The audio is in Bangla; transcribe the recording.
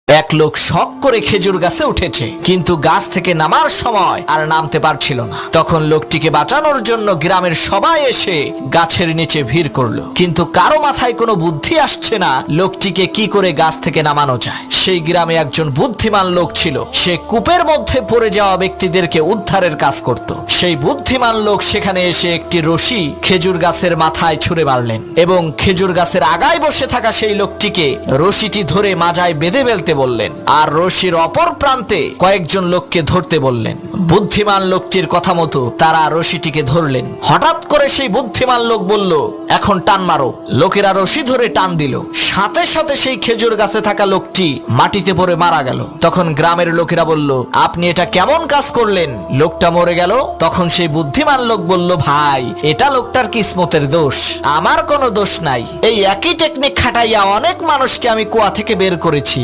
এক লোক শখ করে খেজুর গাছে উঠেছে, কিন্তু গাছ থেকে নামার সময় আর নামতে পারছিল না। তখন লোকটিকে বাঁচানোর জন্য গ্রামের সবাই এসে গাছের নিচে ভিড় করলো, কিন্তু কারো মাথায় কোনো বুদ্ধি আসছে না লোকটিকে কি করে গাছ থেকে নামানো যায়। সেই গ্রামে একজন বুদ্ধিমান লোক ছিল, সে কূপের মধ্যে পড়ে যাওয়া ব্যক্তিদেরকে উদ্ধারের কাজ করত। সেই বুদ্ধিমান লোক সেখানে এসে একটি রশি খেজুর গাছের মাথায় ছুঁড়ে মারলেন এবং খেজুর গাছের আগায় বসে থাকা সেই লোকটিকে রশিটি ধরে মাজায় বেঁধে ফেলতে বললেন, আর রশির অপর প্রান্তে কয়েকজন লোককে ধরতে বললেন। বুদ্ধিমান লোকটির কথা মতো তারা রশিটিকে ধরলেন। হঠাৎ করে সেই বুদ্ধিমান লোক বলল, এখন টান মারো। লোকেরা রশি ধরে টান দিল, সাথে সাথে সেই খেজুর গাছে থাকা লোকটি মাটিতে পড়ে মারা গেল। তখন গ্রামের লোকেরা বলল, আপনি এটা কেমন কাজ করলেন, লোকটা মরে গেল। তখন সেই বুদ্ধিমান লোক বলল, ভাই এটা লোকটার কিসমতের দোষ, আমার কোনো দোষ নাই। এই একই টেকনিক খাটাইয়া অনেক মানুষকে আমি কুয়া থেকে বের করেছি।